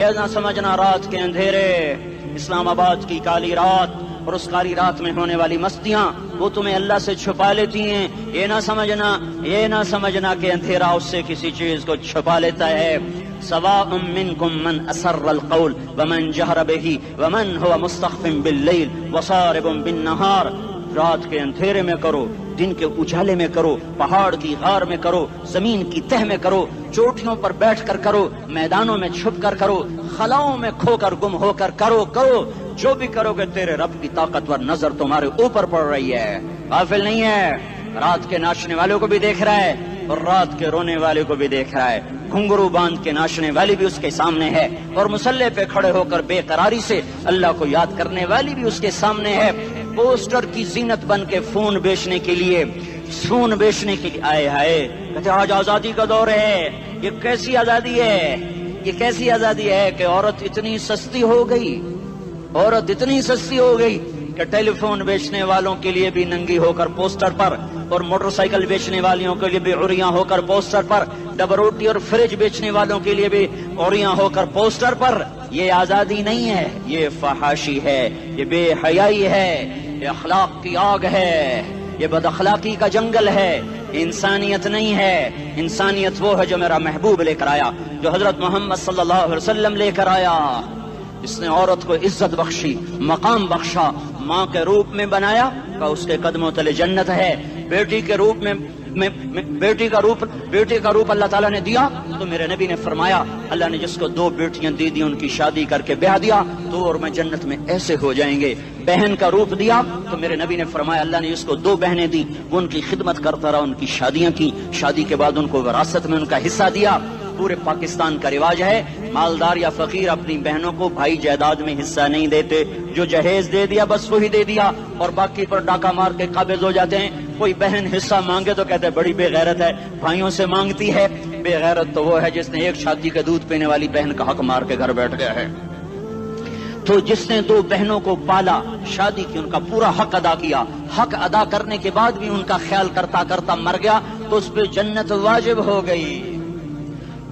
نہ سمجھنا رات کے اندھیرے، اسلام آباد کی کالی رات اور اس کالی رات میں ہونے والی مستیاں وہ تمہیں اللہ سے چھپا لیتی ہیں۔ یہ نہ سمجھنا کہ اندھیرا اس سے کسی چیز کو چھپا لیتا ہے۔ سواء منکم من اسر القول ومن جہر بہ ومن هو مستخف باللیل وصارب بالنہار۔ رات کے اندھیرے میں کرو، دن کے اجالے میں کرو، پہاڑ کی غار میں کرو، زمین کی تہ میں کرو، چوٹیوں پر بیٹھ کر کرو، میدانوں میں چھپ کر کرو، خلاؤں میں کھو کر گم ہو کر کرو جو بھی کرو گے تیرے رب کی طاقتور نظر تمہارے اوپر پڑ رہی ہے، غافل نہیں ہے۔ رات کے ناچنے والوں کو بھی دیکھ رہا ہے اور رات کے رونے والے کو بھی دیکھ رہا ہے، گھنگرو باندھ کے ناچنے والی بھی اس کے سامنے ہے اور مسلح پہ کھڑے ہو کر بے قراری سے اللہ کو یاد کرنے والی بھی اس کے سامنے ہے۔ پوسٹر کی زینت بن کے فون بیچنے کے لیے آئے ہائے کہتے آج آزادی کا دور ہے۔ یہ کیسی آزادی ہے کہ عورت اتنی سستی ہو گئی کہ ٹیلی فون بیچنے والوں کے لیے بھی ننگی ہو کر پوسٹر پر، اور موٹر سائیکل بیچنے والوں کے لیے بھی عریاں ہو کر پوسٹر پر، ڈبل روٹی اور فریج بیچنے والوں کے لیے بھی عریاں ہو کر پوسٹر پر۔ یہ آزادی نہیں ہے، یہ فحاشی ہے، یہ بے حیائی ہے، یہ اخلاق کی آگ ہے، یہ بد اخلاقی کا جنگل ہے، انسانیت نہیں ہے۔ انسانیت وہ ہے جو میرا محبوب لے کر آیا، جو حضرت محمد صلی اللہ علیہ وسلم لے کر آیا، جس نے عورت کو عزت بخشی، مقام بخشا، ماں کے روپ میں بنایا کہ اس کے قدموں تلے جنت ہے، بیٹی کے روپ میں بیٹی کا روپ اللہ تعالیٰ نے دیا تو میرے نبی نے فرمایا اللہ نے جس کو 2 بیٹیاں دی ان کی شادی کر کے بیاہ دیا تو اور میں جنت میں ایسے ہو جائیں گے۔ بہن کا روپ دیا تو میرے نبی نے فرمایا اللہ نے جس کو 2 بہنیں دی وہ ان کی خدمت کرتا رہا، ان کی شادیاں کی، شادی کے بعد ان کو وراثت میں ان کا حصہ دیا۔ پورے پاکستان کا رواج ہے مالدار یا فقیر اپنی بہنوں کو بھائی جائیداد میں حصہ نہیں دیتے، جو جہیز دے دیا بس وہی دے دیا اور باقی پر ڈاکہ مار کے قابض ہو جاتے ہیں۔ کوئی بہن حصہ مانگے تو کہتے ہیں بڑی بے غیرت ہے، بھائیوں سے مانگتی ہے۔ بے غیرت تو وہ ہے جس نے ایک شادی کے دودھ پینے والی بہن کا حق مار کے گھر بیٹھ گیا ہے۔ تو جس نے 2 بہنوں کو پالا، شادی کی، ان کا پورا حق ادا کیا، حق ادا کرنے کے بعد بھی ان کا خیال کرتا کرتا مر گیا تو اس پہ جنت واجب ہو گئی۔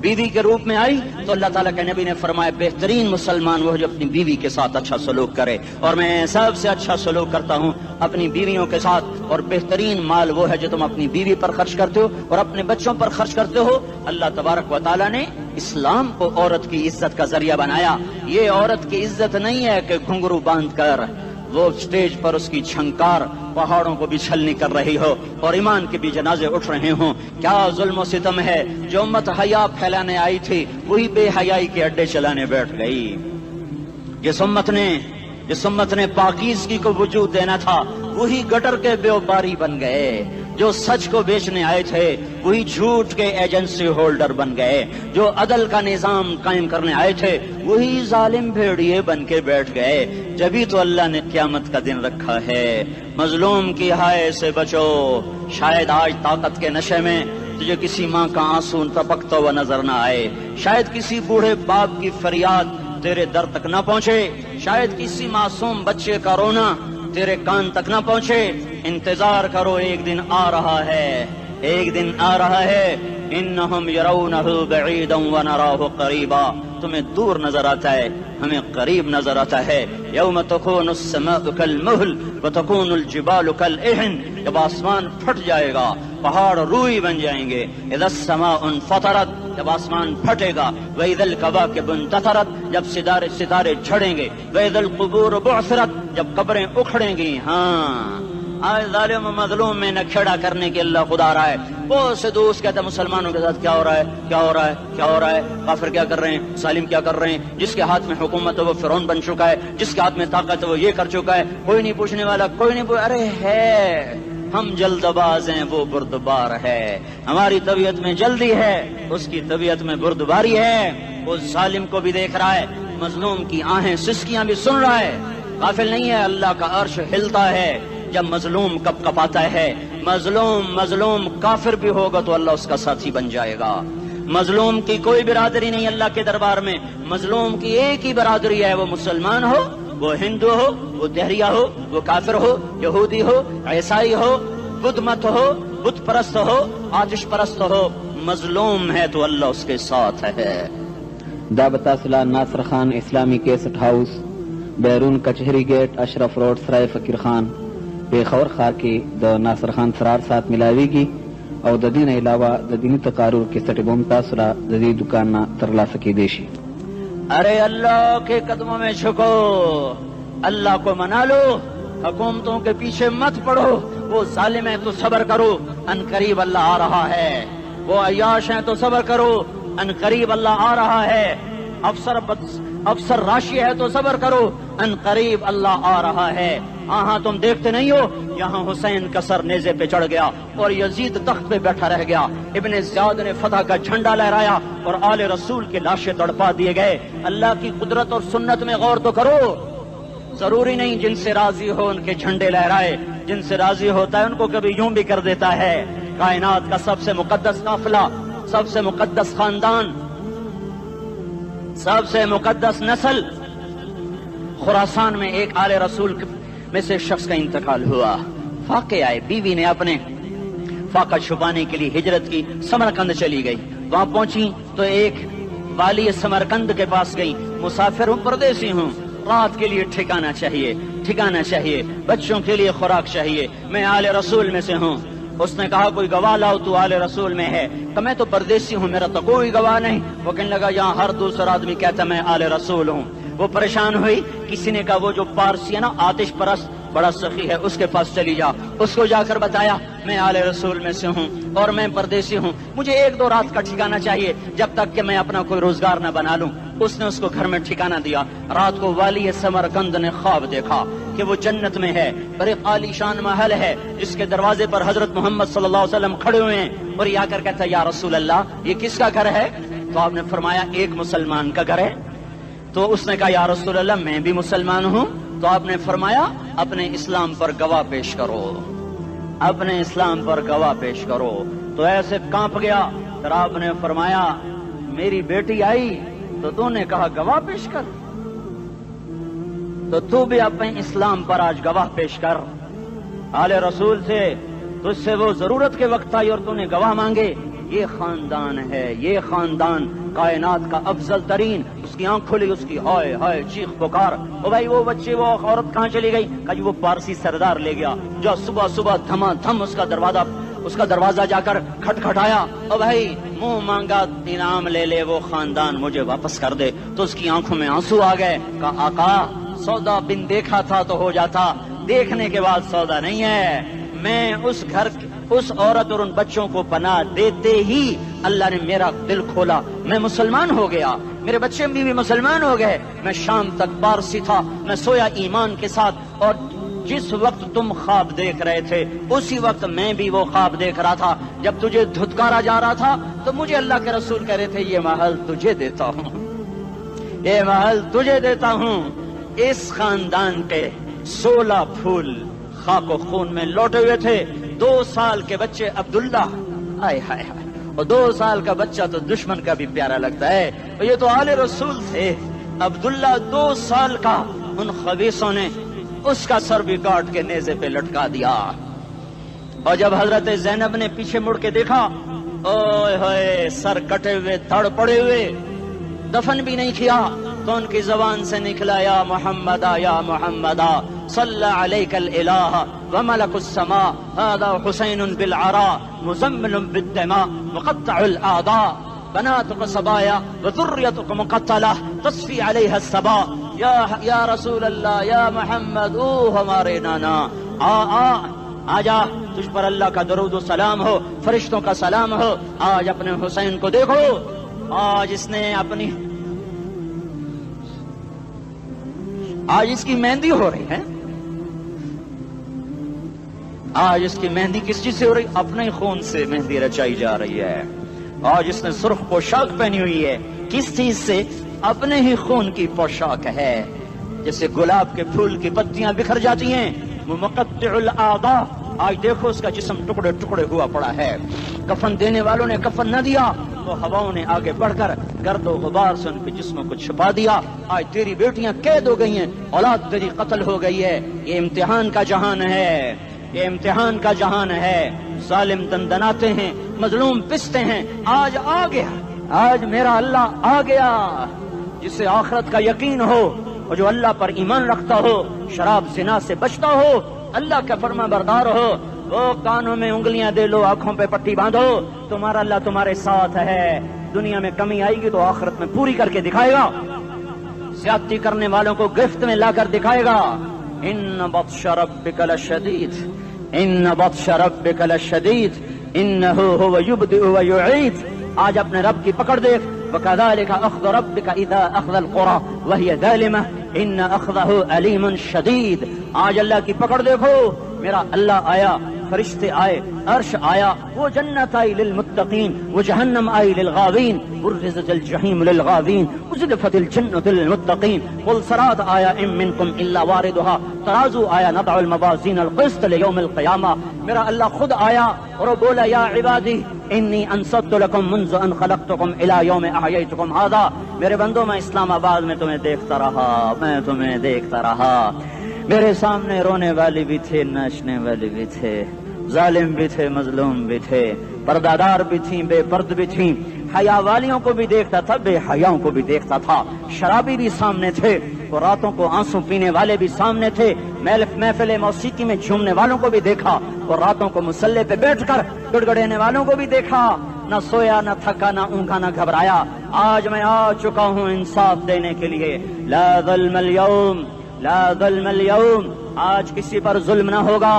بیوی کے روپ میں آئی تو اللہ تعالیٰ کے نبی نے فرمایا بہترین مسلمان وہ جو اپنی بیوی کے ساتھ اچھا سلوک کرے، اور میں سب سے اچھا سلوک کرتا ہوں اپنی بیویوں کے ساتھ، اور بہترین مال وہ ہے جو تم اپنی بیوی پر خرچ کرتے ہو اور اپنے بچوں پر خرچ کرتے ہو۔ اللہ تبارک و تعالیٰ نے اسلام کو عورت کی عزت کا ذریعہ بنایا۔ یہ عورت کی عزت نہیں ہے کہ گھنگرو باندھ کر وہ سٹیج پر اس کی چھنکار پہاڑوں کو بھی چھلنی کر رہی ہو اور ایمان کے بھی جنازے اٹھ رہے ہوں۔ کیا ظلم و ستم ہے، جو امت حیا پھیلانے آئی تھی وہی بے حیائی کے اڈے چلانے بیٹھ گئی۔ جس امت نے پاکیزگی کو وجود دینا تھا وہی گٹر کے بیوپاری بن گئے، جو سچ کو بیچنے آئے تھے وہی جھوٹ کے ایجنسی ہولڈر بن گئے، جو عدل کا نظام قائم کرنے آئے تھے وہی ظالم بھیڑیے بن کے بیٹھ گئے۔ جبھی تو اللہ نے قیامت کا دن رکھا ہے۔ مظلوم کی ہائے سے بچو، شاید آج طاقت کے نشے میں تجھے کسی ماں کا آنسو ٹپکتا ہوا نظر نہ آئے، شاید کسی بوڑھے باپ کی فریاد تیرے در تک نہ پہنچے، شاید کسی معصوم بچے کا رونا تیرے کان تک نہ پہنچے۔ انتظار کرو، ایک دن آ رہا ہے، ایک دن آ رہا ہے۔ انہم یرونہ بعیدا ونراہ قریبا، تمہیں دور نظر آتا ہے، ہمیں قریب نظر آتا ہے۔ یوم تکون السماء کالمہل وتکون الجبال کالعہن، جب آسمان پھٹ جائے گا پہاڑ روئی بن جائیں گے۔ اذا السماء انفطرت، جب آسمان پھٹے گا۔ واذا الکواکب انتثرت، جب ستارے جھڑیں گے۔ واذا القبور بعثرت، جب قبریں اکھڑیں گی۔ ہاں آج ظالم و مظلوم میں نہ کھیڑا کرنے کے اللہ خدا رہا ہے۔ بہت سے دوست کہتے ہیں مسلمانوں کے ساتھ کیا ہو رہا ہے، کیا ہو رہا ہے، کیا ہو رہا ہے، کافر کیا کر رہے ہیں، ظالم کیا کر رہے ہیں، جس کے ہاتھ میں حکومت ہے وہ فرعون بن چکا ہے، جس کے ہاتھ میں طاقت ہے وہ یہ کر چکا ہے، کوئی نہیں پوچھنے والا، کوئی نہیں ارے ہے، ہم جلد باز ہیں وہ بردبار ہے، ہماری طبیعت میں جلدی ہے اس کی طبیعت میں بردباری ہے۔ وہ ظالم کو بھی دیکھ رہا ہے، مظلوم کی آہیں سسکیاں بھی سن رہا ہے، غافل نہیں ہے۔ اللہ کا عرش ہلتا ہے جب مظلوم کپ کپاتا ہے۔ مظلوم کافر بھی ہوگا تو اللہ اس کا ساتھی بن جائے گا۔ مظلوم کی کوئی برادری نہیں اللہ کے دربار میں، مظلوم کی ایک ہی برادری ہے، وہ مسلمان ہو، وہ ہندو ہو، وہ دہریہ ہو، وہ کافر ہو، یہودی ہو، عیسائی ہو، بدھ مت ہو، بت پرست ہو، آتش پرست ہو، مظلوم ہے تو اللہ اس کے ساتھ ہے۔ دا بتاسلا ناصر خان اسلامی کیسٹ ہاؤس بیرون کچہری گیٹ اشرف روڈ سرائے فقیر خان پیښور ښار کې د ناصر خان سرار سات ملاویږي او د دې نه علاوه د دیني تقارر کیسټ بم تاسو را د دې دکان نه ترلاسه کیدی شي. ارے اللہ کے قدموں میں جھکو، اللہ کو منا لو، حکومتوں کے پیچھے مت پڑو، وہ ظالم ہیں تو صبر کرو، ان قریب اللہ آ رہا ہے، وہ عیاش ہیں تو صبر کرو، ان قریب اللہ آ رہا ہے، افسر راشی ہے تو صبر کرو، ان قریب اللہ آ رہا ہے. ہاں تم دیکھتے نہیں ہو یہاں حسین کا سر نیزے پہ چڑھ گیا اور یزید تخت پہ بیٹھا رہ گیا، ابن زیاد نے فتح کا جھنڈا لہرایا اور آل رسول کے لاشیں تڑپا دیے گئے. اللہ کی قدرت اور سنت میں غور تو کرو. ضروری نہیں جن سے راضی ہو ان کے جھنڈے لہرائے، جن سے راضی ہوتا ہے ان کو کبھی یوں بھی کر دیتا ہے. کائنات کا سب سے مقدس قافلہ، سب سے مقدس خاندان، سب سے مقدس نسل، خراسان میں ایک آل رسول میں سے شخص کا انتقال ہوا. فاقے آئے، بیوی نے اپنے فاقہ چھپانے کے لیے ہجرت کی، سمرقند چلی گئی. وہاں پہنچی تو ایک والی سمرقند کے پاس گئی. مسافر ہوں، پردیسی ہوں، رات کے لیے ٹھکانا چاہیے، بچوں کے لیے خوراک چاہیے، میں آل رسول میں سے ہوں. اس نے کہا کوئی گواہ لاؤ، تو آل رسول میں ہے. کہ میں تو پردیسی ہوں، میرا تو کوئی گواہ نہیں. وہ کہنے لگا یہاں ہر دوسرا آدمی کہتا میں آل رسول ہوں. وہ پریشان ہوئی. کسی نے کہا وہ جو پارسی ہے نا آتش پرست بڑا سخی ہے، اس کے پاس چلی جا. اس کو جا کر بتایا میں آل رسول میں سے ہوں اور میں پردیسی ہوں، مجھے 1-2 رات کا ٹھکانہ چاہیے جب تک کہ میں اپنا کوئی روزگار نہ بنا لوں. اس نے اس کو گھر میں ٹھکانہ دیا. رات کو والی سمرقند نے خواب دیکھا کہ وہ جنت میں ہے، بڑے عالی شان محل ہے جس کے دروازے پر حضرت محمد صلی اللہ علیہ وسلم کھڑے ہوئے ہیں. اور یہ آ کر کہتا ہے یا رسول اللہ یہ کس کا گھر ہے؟ تو آپ نے فرمایا ایک مسلمان کا گھر ہے. تو اس نے کہا یا رسول اللہ میں بھی مسلمان ہوں. تو آپ نے فرمایا اپنے اسلام پر گواہ پیش کرو، اپنے اسلام پر گواہ پیش کرو. تو ایسے کانپ گیا. پھر آپ نے فرمایا میری بیٹی آئی تو تو نے کہا گواہ پیش کر، تو تو بھی اپنے اسلام پر آج گواہ پیش کر. آل رسول سے تجھ سے وہ ضرورت کے وقت آئی اور تو نے گواہ مانگے. یہ خاندان ہے، یہ خاندان کائنات کا افضل ترین. اس کی آنکھ کھلی، اس کی ہائے ہائے چیخ پکار. او بھائی وہ بچے وہ عورت کہاں چلی گئی؟ کہا جی وہ پارسی سردار لے گیا. جو صبح صبح دھما دھم اس کا دروازہ جا کر کھٹکھٹایا. او بھائی منہ مانگا انعام لے لے، وہ خاندان مجھے واپس کر دے. تو اس کی آنکھوں میں آنسو آ گئے. کہا آقا سودا بن دیکھا تھا تو ہو جاتا، دیکھنے کے بعد سودا نہیں ہے. میں اس عورت اور ان بچوں کو پناہ دیتے ہی اللہ نے میرا دل کھولا، میں مسلمان ہو گیا، میرے بچے بھی مسلمان ہو گئے. میں شام تک پارسی تھا، میں سویا ایمان کے ساتھ، اور جس وقت تم خواب دیکھ رہے تھے اسی وقت میں بھی وہ خواب دیکھ رہا تھا. جب تجھے دھتکارا جا رہا تھا تو مجھے اللہ کے رسول کہہ رہے تھے یہ محل تجھے دیتا ہوں، یہ محل تجھے دیتا ہوں. اس خاندان کے 16 پھول خاک و خون میں لوٹے ہوئے تھے. 2 سال کے بچے عبداللہ، ہائے ہائے ہائے، اور 2 سال کا بچہ تو دشمن کا بھی پیارا لگتا ہے. اور یہ تو آل رسول تھے. عبداللہ 2 سال کا، ان خبیثوں نے اس کا سر بھی کاٹ کے نیزے پہ لٹکا دیا. اور جب حضرت زینب نے پیچھے مڑ کے دیکھا، اوئے ہوئے سر کٹے ہوئے، دھڑ پڑے ہوئے، دفن بھی نہیں کیا، تو ان کی زبان سے نکلا یا محمد یا محمد صلی علیک الالہ وملک السماء هذا حسین بالعراء مزمل بالدماء مقطع الاعضاء بناتك صبايا وذريتك مقتلہ تصفی علیہ الصبا. یا رسول اللہ یا محمد، او ہمارے نانا، آ جا، تجھ پر اللہ کا درود و سلام ہو، فرشتوں کا سلام ہو. آج اپنے حسین کو دیکھو، آج اس کی مہندی ہو رہی ہے. آج اس کی مہندی کس چیز سے ہو رہی؟ اپنے خون سے مہندی رچائی جا رہی ہے. آج اس نے سرخ پوشاک پہنی ہوئی ہے، کس چیز سے؟ اپنے ہی خون کی پوشاک ہے. جیسے گلاب کے پھول کی پتیاں بکھر جاتی ہیں، وہ مقطع الاعضاء. آج دیکھو اس کا جسم ٹکڑے ٹکڑے ہوا پڑا ہے. کفن دینے والوں نے کفن نہ دیا تو ہواؤں نے آگے بڑھ کر گرد و غبار سے ان کے جسموں کو چھپا دیا. آج تیری بیٹیاں قید ہو گئی ہیں، اولاد تیری قتل ہو گئی ہے. یہ امتحان کا جہان ہے، یہ امتحان کا جہان ہے. ظالم دندناتے ہیں، مظلوم پستے ہیں. آج آ گیا، آج میرا اللہ آ گیا. جسے آخرت کا یقین ہو اور جو اللہ پر ایمان رکھتا ہو، شراب زنا سے بچتا ہو، اللہ کا فرما بردار ہو، وہ کانوں میں انگلیاں دے لو، آنکھوں پہ پٹی باندھو، تمہارا اللہ تمہارے ساتھ ہے۔ دنیا میں کمی آئے گی تو آخرت میں پوری کر کے دکھائے گا، زیادتی کرنے والوں کو گرفت میں لا کر دکھائے گا۔ ان بطش ربک لشدید، ان بطش ربک لشدید انہ هو یبدئ ویعید۔ آج اپنے رب کی پکڑ دیکھ، وکذالک اخذ ربک اذا اخذ القری وہی ظالمہ ان اخذہ علیم شدید۔ آج اللہ کی پکڑ دیکھو، میرا اللہ آیا، فرشتے آئے، عرش آیا، وہ جنت آئی للمتقین، وہ جہنم آئی للغاوین، برزت الجحیم للغاوین، ازلفت الجنت للمتقین، قل صراط آیا ام منکم الا واردها، ترازو آیا، نضع الموازین القسط لیوم القیامہ۔ میرا اللہ خود آیا اور وہ بولا یا عبادی انی انصت لکم منذ ان خلقتکم الی یوم احییتکم ھذا۔ میرے بندوں، میں اسلام آباد میں تمہیں دیکھتا رہا، میں تمہیں دیکھتا رہا، میرے سامنے رونے والی بھی تھے، ناچنے والی بھی تھے، ظالم بھی تھے، مظلوم بھی تھے، پردادار بھی تھیں، بے پرد بھی تھیں، حیا والیوں کو بھی دیکھتا تھا، بے حیاؤں کو بھی دیکھتا تھا، شرابی بھی سامنے تھے، اور راتوں کو آنسو پینے والے بھی سامنے تھے، محفل موسیقی میں جھومنے والوں کو بھی دیکھا، اور راتوں کو مسلح پہ بیٹھ کر گڑگڑانے والوں کو بھی دیکھا۔ نہ سویا، نہ تھکا، نہ اونگا، نہ گھبرایا۔ آج میں آ چکا ہوں انصاف دینے کے لیے۔ لا ظلم اليوم، لا ظلم اليوم، آج کسی پر ظلم نہ ہوگا،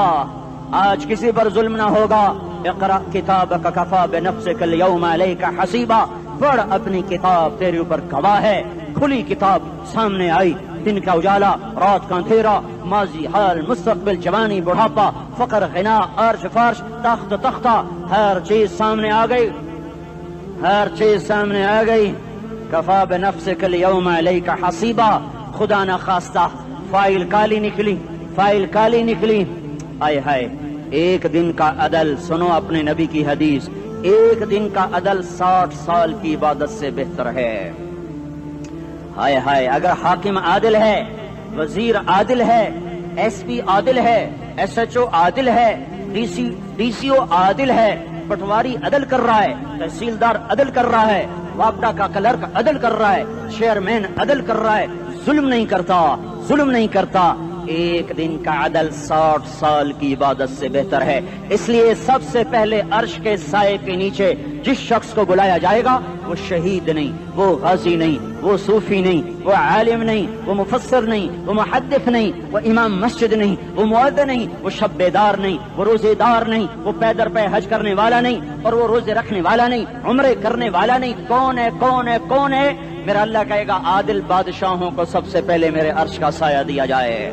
آج کسی پر ظلم نہ ہوگا۔ اقرأ کتابک کفی بنفسک اليوم علیک حسیبا، پڑھ اپنی کتاب، تیرے اوپر گواہ ہے۔ کھلی کتاب سامنے آئی، دن کا اجالا، رات کا اندھیرا، ماضی، حال، مستقبل، جوانی، بڑھاپا، فقر، غنا، عرش، فرش، تخت، تختہ، ہر چیز سامنے آ گئی، ہر چیز سامنے آ گئی۔ کفی بنفسک اليوم علیک حسیبا، خدا نہ خواستہ فائل کالی نکلی، فائل کالی نکلی۔ آئے ہائے، ایک دن کا عدل، سنو اپنے نبی کی حدیث، ایک دن کا عدل 60 سال کی عبادت سے بہتر ہے۔ ہائے ہائے، اگر حاکم عادل ہے، وزیر عادل ہے، ایس پی عادل ہے، ایس ایچ او عادل ہے، ڈی سی او عادل ہے، پٹواری عدل کر رہا ہے، تحصیلدار عدل کر رہا ہے، وابڈا کا کلرک عدل کر رہا ہے، چیئرمین عدل کر رہا ہے، ظلم نہیں کرتا، ظلم نہیں کرتا، ایک دن کا عدل 60 سال کی عبادت سے بہتر ہے۔ اس لیے سب سے پہلے عرش کے سائے کے نیچے جس شخص کو بلایا جائے گا وہ شہید نہیں، وہ غازی نہیں، وہ صوفی نہیں، وہ عالم نہیں، وہ مفسر نہیں، وہ محدث نہیں، وہ امام مسجد نہیں، وہ مؤذن نہیں، وہ شب بیدار نہیں، وہ روزے دار نہیں، وہ پیدر پہ حج کرنے والا نہیں، اور وہ روزے رکھنے والا نہیں، عمرے کرنے والا نہیں۔ کون ہے، کون ہے، کون ہے؟ میرا اللہ کہے گا عادل بادشاہوں کو سب سے پہلے میرے عرش کا سایہ دیا جائے۔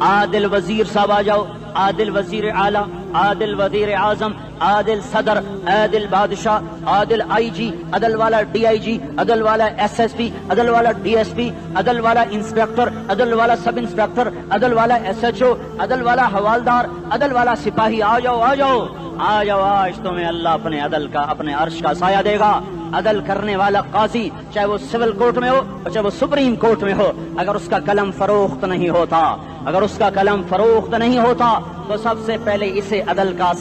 عادل وزیر صاحب آ جاؤ، عادل وزیر اعلیٰ، عادل وزیر اعظم، عادل صدر، عادل بادشاہ، عادل آئی جی، عدل والا ڈی آئی جی، عدل والا ایس ایس پی، عدل والا ڈی ایس پی، عدل والا انسپیکٹر، عدل والا سب انسپیکٹر، عدل والا ایس ایچ او، عدل والا حوالدار، عدل والا سپاہی، آ جاؤ آ جاؤ آ جاؤ، آج تمہیں اللہ اپنے عدل کا، اپنے عرش کا سایہ دے گا۔ عدل کرنے والا قاضی، چاہے وہ سول کورٹ میں ہو اور چاہے وہ سپریم کورٹ میں ہو، اگر اس کا قلم فروخت نہیں ہوتا، اگر اس کا قلم فروخت نہیں ہوتا تو سب سے پہلے اسے عدل کا،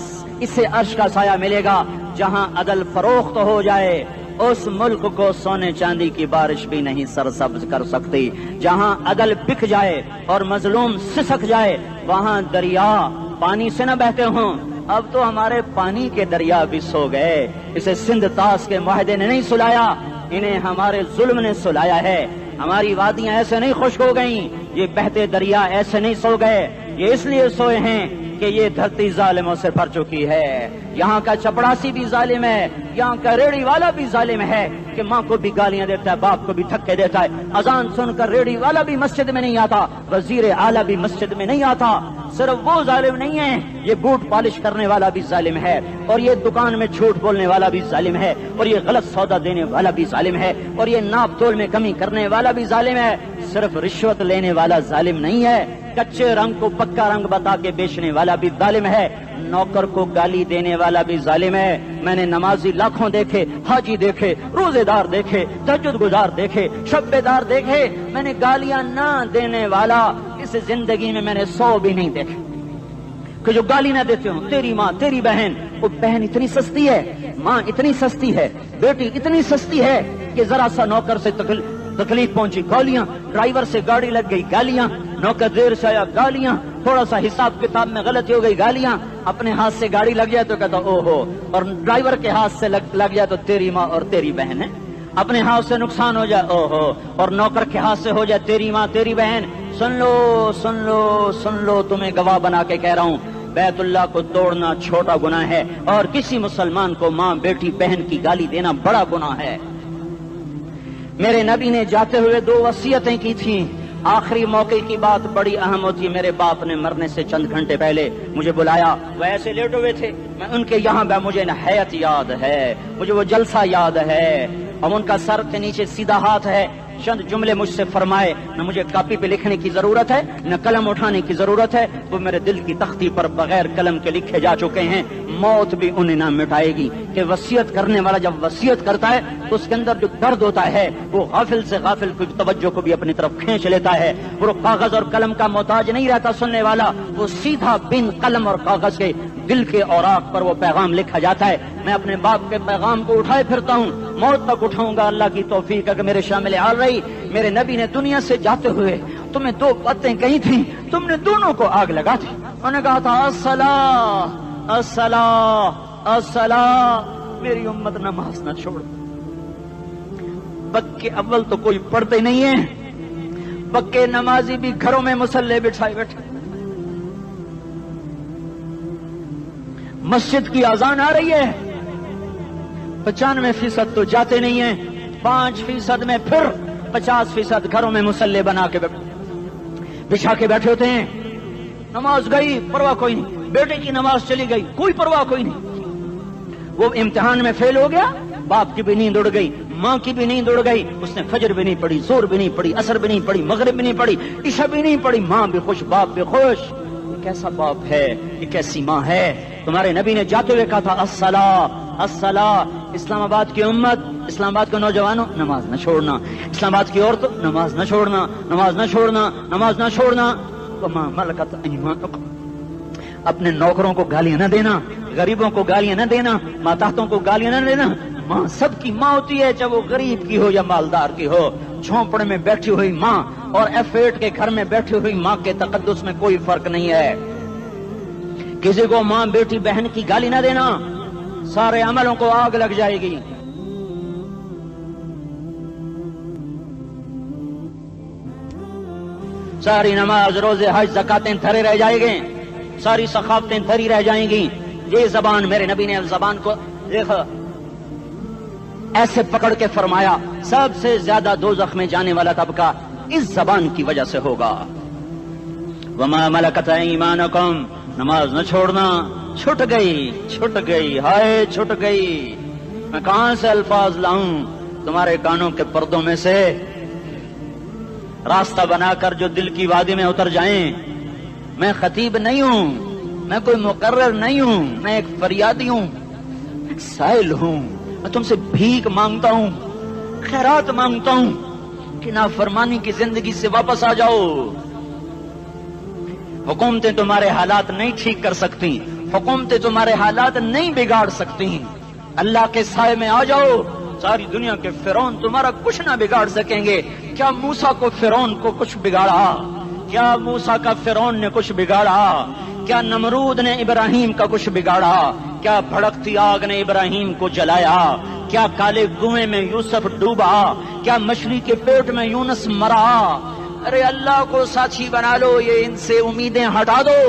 اسے عرش کا سایہ ملے گا۔ جہاں عدل فروخت ہو جائے اس ملک کو سونے چاندی کی بارش بھی نہیں سرسبز کر سکتی۔ جہاں عدل بک جائے اور مظلوم سسک جائے وہاں دریا پانی سے نہ بہتے ہوں۔ اب تو ہمارے پانی کے دریا بھی سو گئے، اسے سندھ طاس کے معاہدے نے نہیں سلایا، انہیں ہمارے ظلم نے سلایا ہے۔ ہماری وادیاں ایسے نہیں خشک ہو گئیں، یہ بہتے دریا ایسے نہیں سو گئے، یہ اس لیے سوئے ہیں کہ یہ دھرتی ظالموں سے بھر چکی ہے۔ یہاں کا چپڑاسی بھی ظالم ہے، یہاں کا ریڑھی والا بھی ظالم ہے کہ ماں کو بھی گالیاں دیتا ہے، باپ کو بھی دھکے دیتا ہے۔ اذان سن کر ریڑھی والا بھی مسجد میں نہیں آتا، وزیر اعلیٰ بھی مسجد میں نہیں آتا۔ صرف وہ ظالم نہیں ہے، یہ بوٹ پالش کرنے والا بھی ظالم ہے، اور یہ دکان میں جھوٹ بولنے والا بھی ظالم ہے، اور یہ غلط سودا دینے والا بھی ظالم ہے، اور یہ ناپ تول میں کمی کرنے والا بھی ظالم ہے۔ صرف رشوت لینے والا ظالم نہیں ہے، کچے رنگ کو پکا رنگ بتا کے بیچنے والا بھی ظالم ہے، نوکر کو گالی دینے والا بھی ظالم ہے۔ میں نے نمازی لاکھوں دیکھے، حاجی دیکھے، روزے دار دیکھے، تہجد گزار دیکھے، شب بیدار دیکھے، میں نے گالیاں نہ دینے والا اس زندگی میں نے 100 بھی نہیں دیکھے کہ جو گالی نہ دیتے ہوں۔ تیری ماں، تیری بہن، وہ بہن اتنی سستی ہے، ماں اتنی سستی ہے، بیٹی اتنی سستی ہے کہ ذرا سا نوکر سے تکلیف پہنچی گالیاں، ڈرائیور سے گاڑی لگ گئی گالیاں، نوکر دیر سے آیا گالیاں، تھوڑا سا حساب کتاب میں غلطی ہو گئی گالیاں، اپنے ہاتھ سے گاڑی لگ جائے تو کہتا او ہو، اور ڈرائیور کے ہاتھ سے لگ جائے تو تیری ماں اور تیری بہن ہے، اپنے ہاتھ سے نقصان ہو جائے او ہو، اور نوکر کے ہاتھ سے ہو جائے تیری ماں تیری بہن۔ سن لو سن لو سن لو، تمہیں گواہ بنا کے کہہ رہا ہوں، بیت اللہ کو توڑنا چھوٹا گناہ ہے، اور کسی مسلمان کو ماں بیٹی بہن کی گالی دینا بڑا گناہ ہے۔ میرے نبی نے جاتے ہوئے 2 وصیتیں کی تھیں۔ آخری موقع کی بات بڑی اہم ہوتی ہے۔ میرے باپ نے مرنے سے چند گھنٹے پہلے مجھے بلایا، وہ ایسے لیٹ ہوئے تھے، میں ان کے یہاں مجھے نہایت یاد ہے، مجھے وہ جلسہ یاد ہے، اب ان کا سر کے نیچے سیدھا ہاتھ ہے، چند جملے مجھ سے فرمائے، نہ مجھے کاپی پہ لکھنے کی ضرورت ہے نہ قلم اٹھانے کی ضرورت ہے، وہ میرے دل کی تختی پر بغیر قلم کے لکھے جا چکے ہیں، موت بھی انہیں نہ مٹائے گی کہ وصیت کرنے والا جب وصیت کرتا ہے تو اس کے اندر جو درد ہوتا ہے وہ غافل سے غافل کی توجہ کو بھی اپنی طرف کھینچ لیتا ہے، وہ کاغذ اور قلم کا محتاج نہیں رہتا سننے والا، وہ سیدھا بن قلم اور کاغذ کے دل کے اوراق پر وہ پیغام لکھا جاتا ہے۔ میں اپنے باپ کے پیغام کو اٹھائے پھرتا ہوں، موت تک اٹھاؤں گا، اللہ کی توفیق ہے کہ میرے شامل حال رہی۔ میرے نبی نے دنیا سے جاتے ہوئے تمہیں 2 باتیں کہی تھیں، تم نے دونوں کو آگ لگا دی۔ انہوں نے کہا تھا الصلاۃ الصلاۃ الصلاۃ، میری امت نماز نہ چھوڑ۔ پکے اول تو کوئی پڑھتے نہیں ہے، پکے نمازی بھی گھروں میں مصلے بٹھائے بیٹھے، مسجد کی اذان آ رہی ہے، 95% تو جاتے نہیں ہیں، 5% میں پھر 50% گھروں میں مصلے بنا کے بچھا کے بیٹھے ہوتے ہیں۔ نماز گئی پرواہ کوئی نہیں، بیٹے کی نماز چلی گئی کوئی پرواہ کوئی نہیں، وہ امتحان میں فیل ہو گیا، باپ کی بھی نیند اڑ گئی، ماں کی بھی نیند اڑ گئی، اس نے فجر بھی نہیں پڑھی، ظہر بھی نہیں پڑھی، عصر بھی نہیں پڑھی، مغرب بھی نہیں پڑھی، عشاء بھی نہیں پڑھی، ماں بھی خوش باپ بھی خوش۔ یہ کیسا باپ ہے، یہ کیسی ماں ہے؟ تمہارے نبی نے جاتے ہوئے کہا تھا الصلاۃ الصلاۃ۔ اسلام آباد کی امت، اسلام آباد کے نوجوانوں، نماز نہ چھوڑنا، اسلام آباد کی عورتوں، نماز نہ چھوڑنا، نماز نہ چھوڑنا، نماز نہ چھوڑنا۔ وما ملکت ایمانکم، اپنے نوکروں کو گالیاں نہ دینا، غریبوں کو گالیاں نہ دینا، ماتحتوں کو گالیاں نہ دینا۔ ماں سب کی ماں ہوتی ہے، چاہے وہ غریب کی ہو یا مالدار کی ہو۔ جھونپڑے میں بیٹھی ہوئی ماں اور F8 کے گھر میں بیٹھی ہوئی ماں کے تقدس میں کوئی فرق نہیں ہے۔ کسی کو ماں بیٹی بہن کی گالی نہ دینا، سارے عملوں کو آگ لگ جائے گی۔ ساری نماز روزے حج زکاتیں دھرے رہ جائیں گے، ساری ثقافتیں دھری رہ جائیں گی۔ یہ زبان، میرے نبی نے زبان کو دیکھا ایسے پکڑ کے فرمایا سب سے زیادہ دوزخ میں جانے والا طبقہ اس زبان کی وجہ سے ہوگا۔ وما ملکت ایمانکم، نماز نہ چھوڑنا۔ چھٹ گئی ہائے چھٹ گئی، میں کہاں سے الفاظ لاؤں تمہارے کانوں کے پردوں میں سے، راستہ بنا کر جو دل کی وادی میں اتر جائیں۔ میں خطیب نہیں ہوں، میں کوئی مقرر نہیں ہوں، میں ایک فریادی ہوں، ایک سائل ہوں، میں تم سے بھیک مانگتا ہوں، خیرات مانگتا ہوں کہ نافرمانی کی زندگی سے واپس آ جاؤ۔ حکومتیں تمہارے حالات نہیں ٹھیک کر سکتی، حکومتیں تمہارے حالات نہیں بگاڑ سکتی، اللہ کے سائے میں آ جاؤ۔ ساری دنیا کے فرعون تمہارا کچھ نہ بگاڑ سکیں گے۔ کیا موسیٰ کو فرعون کو کچھ بگاڑا؟ کیا موسیٰ کا فرعون نے کچھ بگاڑا؟ کیا نمرود نے ابراہیم کا کچھ بگاڑا؟ کیا بھڑکتی آگ نے ابراہیم کو جلایا؟ کیا کالے کنویں میں یوسف ڈوبا؟ کیا مچھلی کے پیٹ میں یونس مرا؟ ارے اللہ کو ساتھی بنا لو، یہ ان سے امیدیں ہٹا دو۔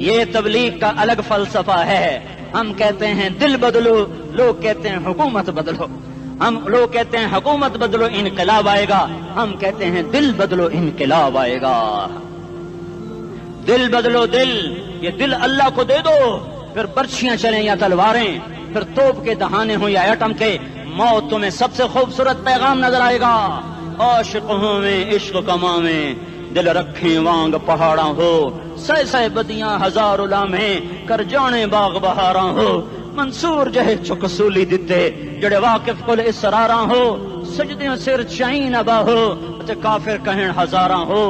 یہ تبلیغ کا الگ فلسفہ ہے۔ ہم کہتے ہیں دل بدلو، لوگ کہتے ہیں حکومت بدلو۔ لوگ کہتے ہیں حکومت بدلو انقلاب آئے گا، ہم کہتے ہیں دل بدلو انقلاب آئے گا۔ دل بدلو، دل، یہ دل اللہ کو دے دو، پھر برچیاں چلیں یا تلواریں، پھر توپ کے دہانے ہوں یا ایٹم کے، موت تمہیں سب سے خوبصورت پیغام نظر آئے گا۔ عاشق ہوں میں عشق کما میں، دل رکھیں وانگ پہاڑاں ہو، سہ سہ بدیاں ہزار لامیں، کر جانے باغ بہاراں ہو، منصور جہے چکسولی دتے، جڑے واقف کل اسراراں ہو، سجدیاں سر چائیں نبا ہو، تے کافر کہیں ہزاراں ہو۔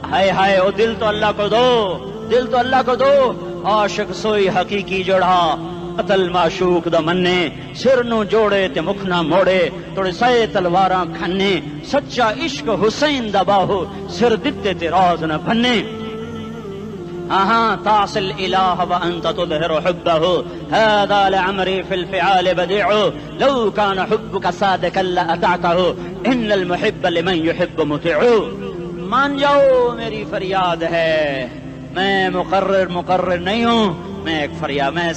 ہائے ہائے، او دل تو اللہ کو دو، دل تو اللہ کو دو۔ عاشق سوئی حقیقی جڑا، قتل معشوق دا مننے سر نو جوڑے تے مکھ نہ موڑے توڑے سائے تلواراں کھنے سچا عشق حسین دا باہو سر دتے تے راز نہ بھنے تعصي الإله وأنت تظهر حبه هذا لعمري في الفعال بديع لو كان حبك صادقا لأطعته إن المحب لمن يحب مطيع مان جاؤ میری فریاد ہے میں مقرر نہیں ہوں میں ایک فریاد میں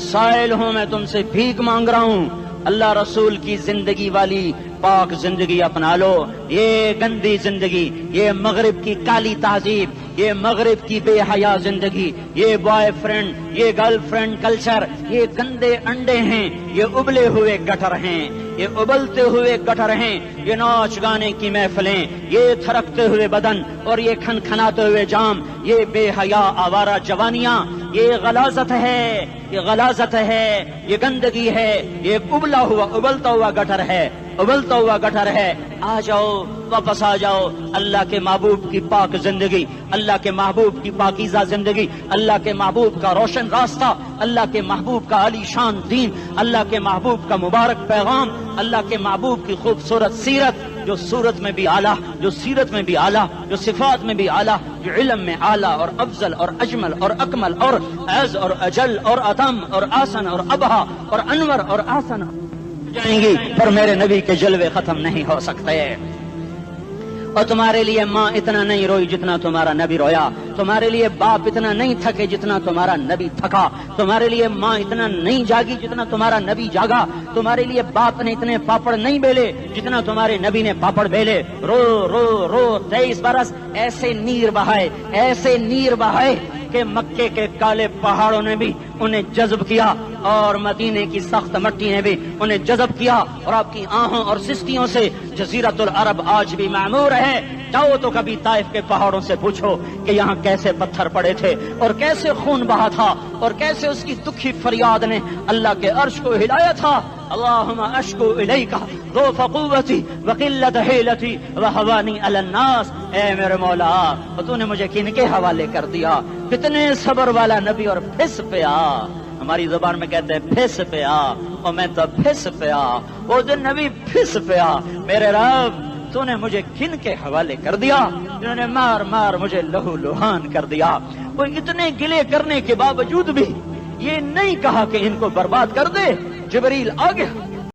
سائل ہوں میں تم سے بھیک مانگ رہا ہوں اللہ رسول کی زندگی والی پاک زندگی اپنا لو یہ گندی زندگی یہ مغرب کی کالی تہذیب یہ مغرب کی بے حیا زندگی یہ بوائے فرینڈ یہ گرل فرینڈ کلچر یہ گندے انڈے ہیں یہ ابلے ہوئے گٹر ہیں یہ ابلتے ہوئے گٹر ہیں یہ ناچ گانے کی محفلیں یہ تھرکتے ہوئے بدن اور یہ کھنکھناتے ہوئے جام یہ بے حیا آوارہ جوانیاں یہ غلاظت ہے یہ گندگی ہے یہ ابلتا ہوا گٹر ہے آ جاؤ واپس آ جاؤ اللہ کے محبوب کی پاک زندگی اللہ کے محبوب کی پاکیزہ زندگی اللہ کے محبوب کا روشن راستہ اللہ کے محبوب کا عالی شان دین اللہ کے محبوب کا مبارک پیغام اللہ کے محبوب کی خوبصورت سیرت جو صورت میں بھی اعلیٰ جو سیرت میں بھی اعلیٰ جو صفات میں بھی اعلیٰ جو علم میں اعلیٰ اور افضل اور اجمل اور اکمل اور اعز اور اجل اور اتم اور آسن اور ابہا اور انور اور آسن جائیں گی پر میرے نبی کے جلوے ختم نہیں ہو سکتے اور تمہارے لیے ماں اتنا نہیں روئی جتنا تمہارا نبی رویا تمہارے لیے باپ اتنا نہیں تھکے جتنا تمہارا نبی تھکا تمہارے لیے ماں اتنا نہیں جاگی جتنا تمہارا نبی جاگا تمہارے لیے باپ نے اتنے پاپڑ نہیں بیلے جتنا تمہارے نبی نے پاپڑ بیلے رو رو رو 23 برس ایسے نیر بہائے کہ مکے کے کالے پہاڑوں نے بھی انہیں جذب کیا اور مدینے کی سخت مٹی نے بھی انہیں جذب کیا اور آپ کی آہوں اور سستیوں سے جزیرت العرب آج بھی معمور ہے جاؤ تو کبھی طائف کے پہاڑوں سے پوچھو کہ یہاں کیسے پتھر پڑے تھے اور کیسے خون بہا تھا اور کیسے اس کی دکھی فریاد نے اللہ کے عرش کو ہلایا تھا اللہم اشکو الیکا ضعف قوتی وقلت حیلتی وحوانی علی الناس اے میرے مولا تو نے مجھے کن کے حوالے کر دیا کتنے صبر والا نبی اور پھس پیا ہماری زبان میں کہتے ہیں پھس پیا اور میں تو پھس پیا وہ جو نبی پھس پیا میرے رب تو نے مجھے کن کے حوالے کر دیا جنہوں نے مار مجھے لہو لہان کر دیا وہ اتنے گلے کرنے کے باوجود بھی یہ نہیں کہا کہ ان کو برباد کر دے جبریل آ گیا